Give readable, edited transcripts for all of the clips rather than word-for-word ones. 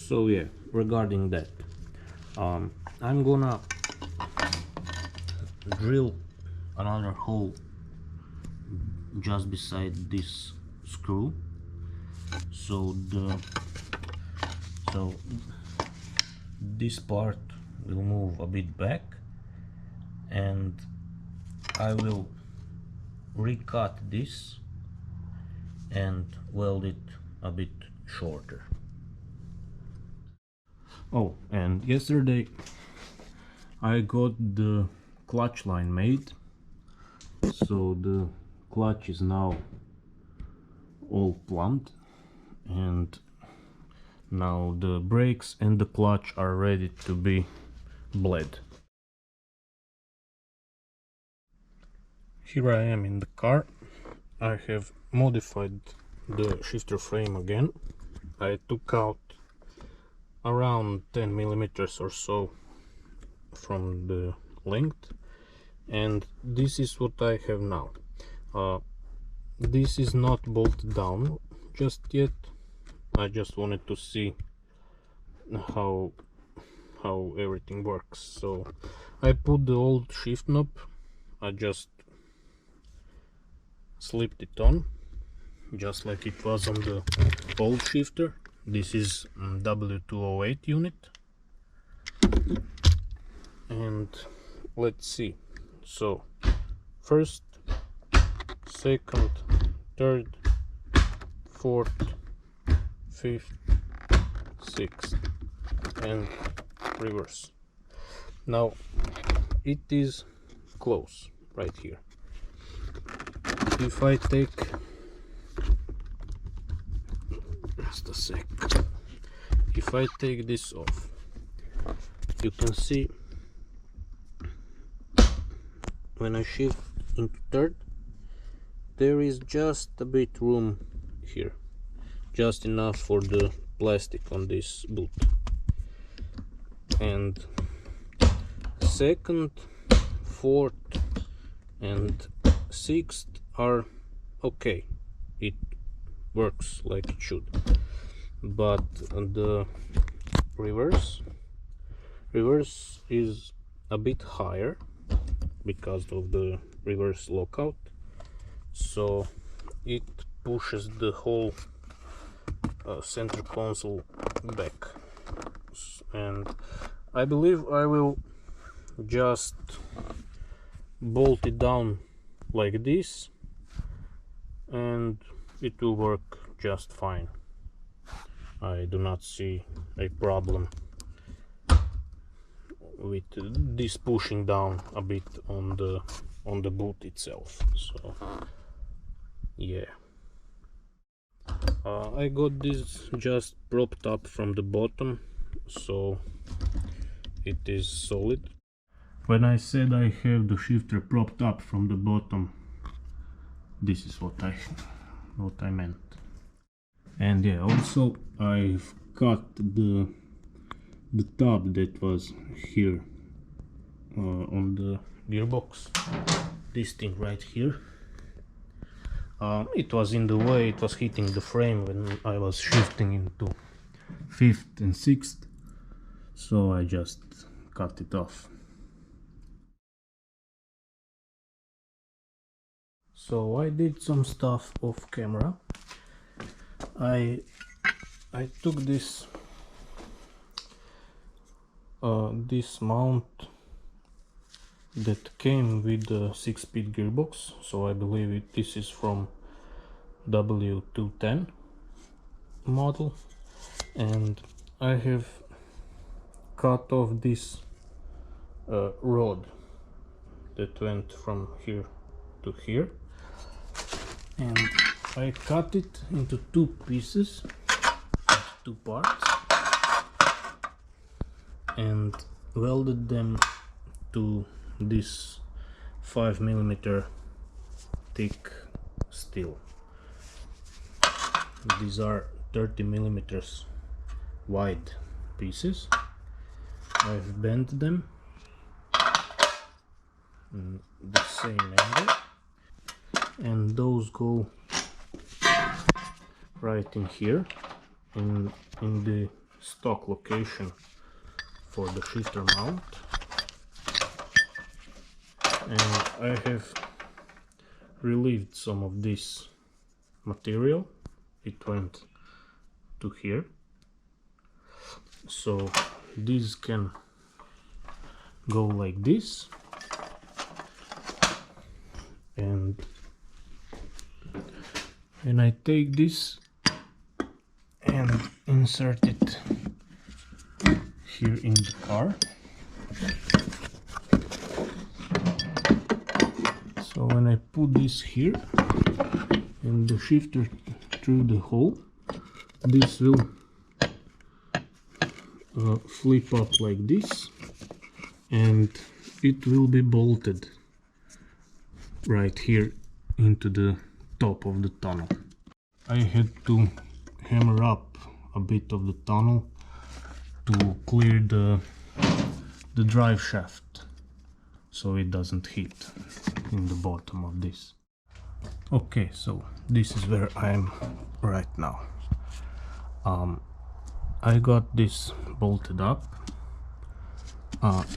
So yeah, regarding that, I'm gonna drill another hole just beside this screw, so this part will move a bit back, and I will recut this and weld it a bit shorter. Oh, and yesterday I got the clutch line made, so the clutch is now all plumbed, and now the brakes and the clutch are ready to be bled. Here I am in the car. I have modified the shifter frame again. I took out around 10 millimeters or so from the length, and this is what I have now. This is not bolted down just yet. I just wanted to see how everything works. So I put the old shift knob, I just slipped it on just like it was on the old shifter. This is W208 unit, and let's see. So first, second, third, fourth, fifth, sixth, and reverse. Now it is close right here. If I take just a sec, if I take this off, you can see when I shift into third, there is just a bit room here, just enough for the plastic on this boot. And second, fourth, and sixth are okay. It works like it should. But the reverse is a bit higher because of the reverse lockout, so it pushes the whole center console back, and I believe I will just bolt it down like this and it will work just fine. I do not see a problem with this pushing down a bit on the boot itself. So yeah, I got this just propped up from the bottom, so it is solid. When I said I have the shifter propped up from the bottom, this is what I meant. And yeah, also I've cut the tab that was here on the gearbox, this thing right here. It was in the way, it was hitting the frame when I was shifting into 5th and 6th, so I just cut it off. So I did some stuff off camera. I took this this mount that came with the 6-speed gearbox, so I believe this is from W210 model, and I have cut off this rod that went from here to here, and I cut it into 2 pieces, 2 parts, and welded them to this 5mm thick steel. These are 30mm wide pieces. I've bent them in the same angle, and those go right in here in the stock location for the shifter mount, and I have relieved some of this material. It went to here, so this can go like this, and I take this and insert it here in the car. So when I put this here and the shifter through the hole, this will flip up like this, and it will be bolted right here into the top of the tunnel. I had to hammer up a bit of the tunnel to clear the drive shaft so it doesn't hit in the bottom of this. Okay, so this is where I am right now. I got this bolted up.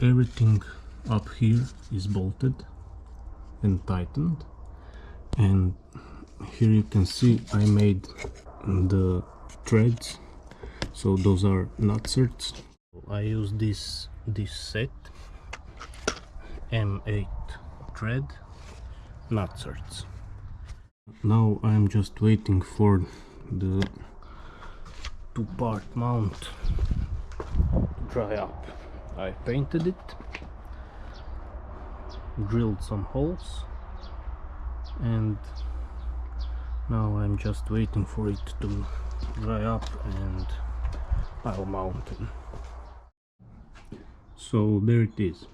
Everything up here is bolted and tightened, and here you can see I made the threads, so those are nutserts. I use this set M8 thread nutserts. Now I'm just waiting for the two-part mount to dry up. I painted it, drilled some holes, and now I'm just waiting for it to dry up and I'll mount it. So there it is,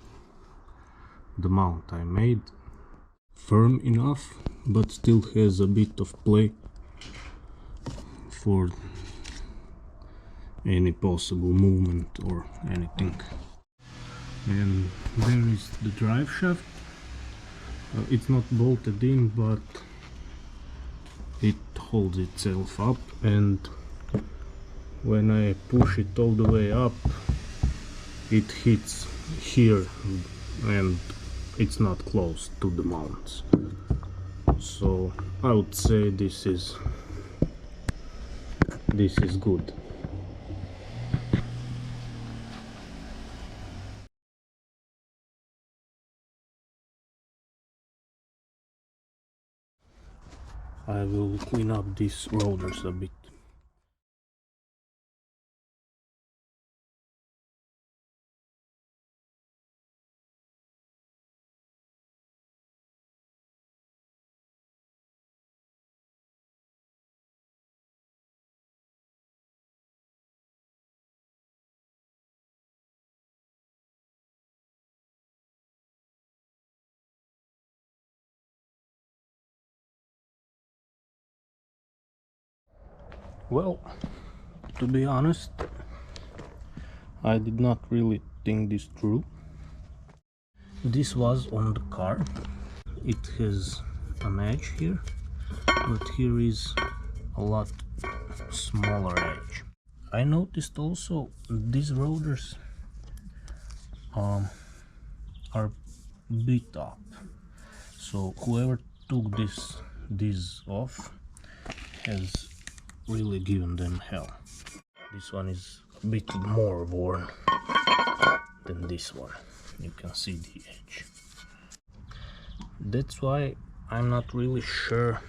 the mount I made. Firm enough, but still has a bit of play for any possible movement or anything. And there is the drive shaft. It's not bolted in, but it holds itself up, and when I push it all the way up, it hits here and it's not close to the mounts. So I would say this is good. I will clean up these rotors a bit. Well, to be honest, I did not really think this through. This was on the car. It has an edge here, but here is a lot smaller edge. I noticed also these rotors are beat up, so whoever took these off has really given them hell. This one is a bit more worn than this one. You can see the edge. That's why I'm not really sure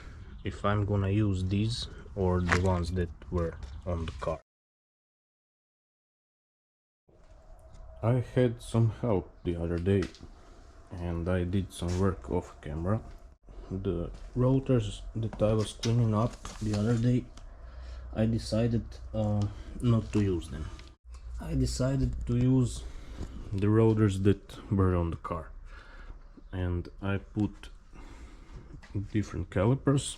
if I'm gonna use these or the ones that were on the car. I had some help the other day and I did some work off camera. The rotors that I was cleaning up the other day, I decided not to use them. I decided to use the rotors that were on the car, and I put different calipers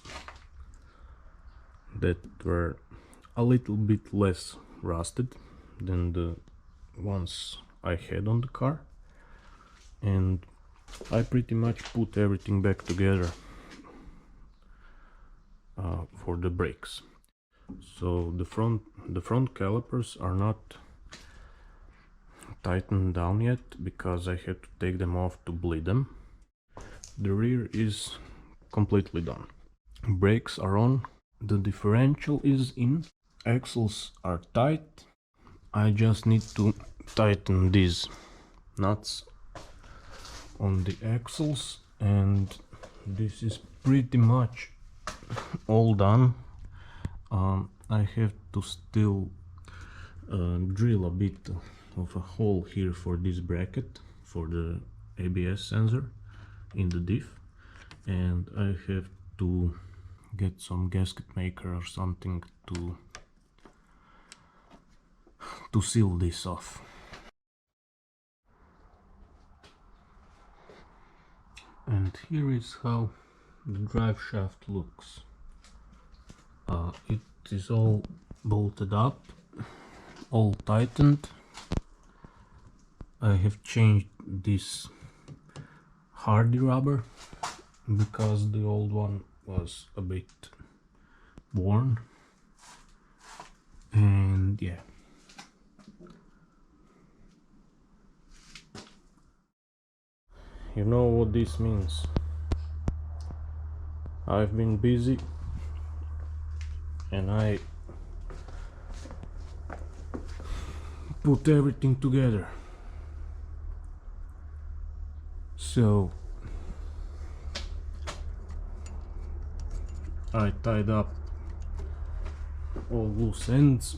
that were a little bit less rusted than the ones I had on the car, and I pretty much put everything back together for the brakes. So the front calipers are not tightened down yet because I had to take them off to bleed them. The rear is completely done. Brakes are on, the differential is in, axles are tight. I just need to tighten these nuts on the axles, and this is pretty much all done. I have to still drill a bit of a hole here for this bracket for the ABS sensor in the diff, and I have to get some gasket maker or something to seal this off. And here is how the drive shaft looks. It is all bolted up, all tightened. I have changed this hardy rubber because the old one was a bit worn, and yeah. You know what this means. I've been busy and I put everything together. So I tied up all loose ends,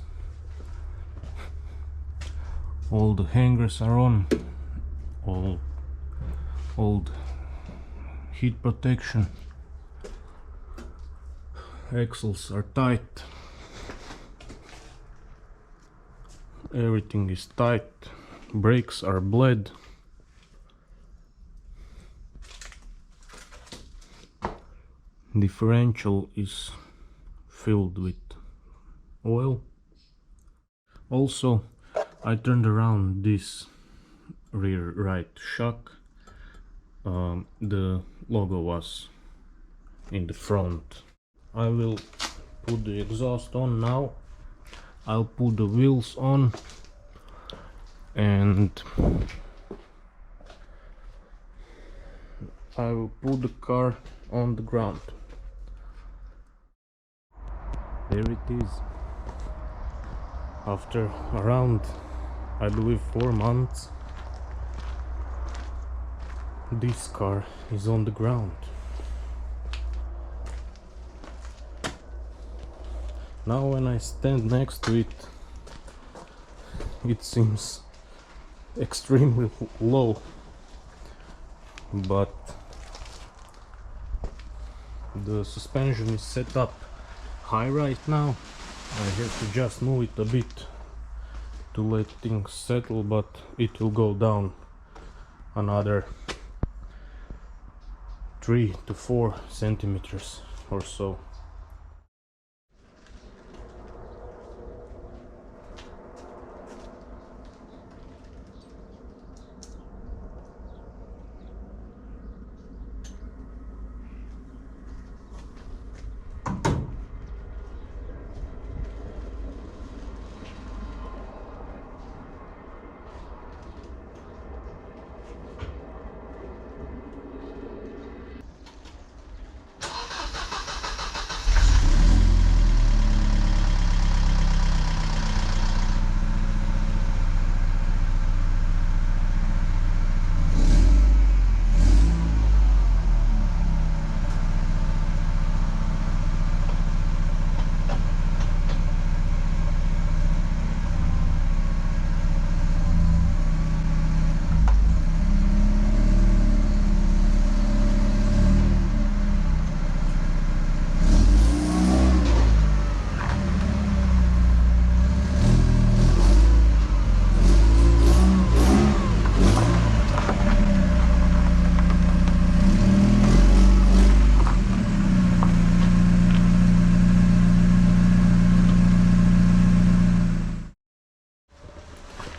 all the hangers are on, all old heat protection, axles are tight, everything is tight, brakes are bled. Differential is filled with oil. Also, I turned around this rear right shock. The logo was in the front. I will put the exhaust on now. I'll put the wheels on, and I will put the car on the ground. There it is. After around, I believe, 4 months, this car is on the ground. Now when I stand next to it, it seems extremely low, but the suspension is set up high right now. I have to just move it a bit to let things settle, but it will go down another 3 to 4 centimeters or so.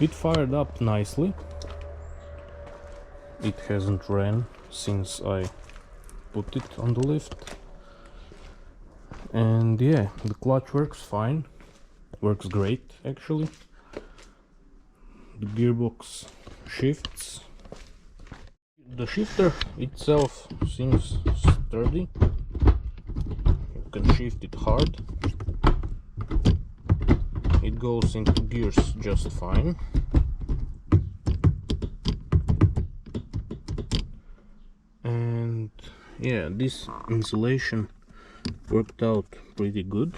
It fired up nicely. It hasn't ran since I put it on the lift. And yeah, the clutch works fine, works great actually. The gearbox shifts. The shifter itself seems sturdy. You can shift it hard. It goes into gears just fine. And yeah, this insulation worked out pretty good.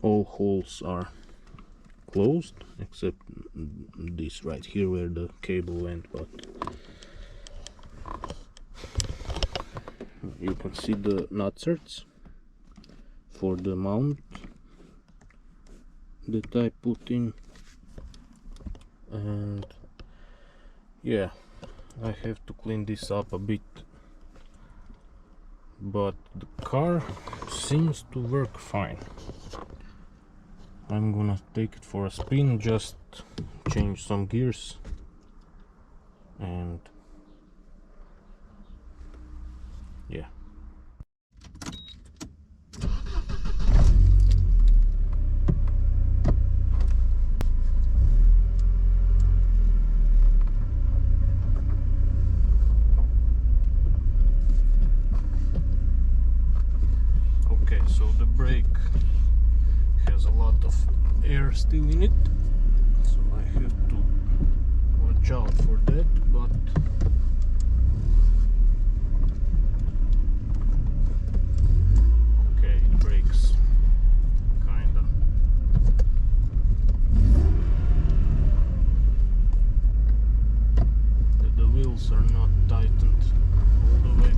All holes are closed except this right here where the cable went, but you can see the nutsets for the mount that I put in. And yeah, I have to clean this up a bit, but the car seems to work fine. I'm gonna take it for a spin, just change some gears, and yeah. Okay, so the brake has a lot of air still in it, so I have to watch out for that, but okay, it brakes kinda. The wheels are not tightened all the way.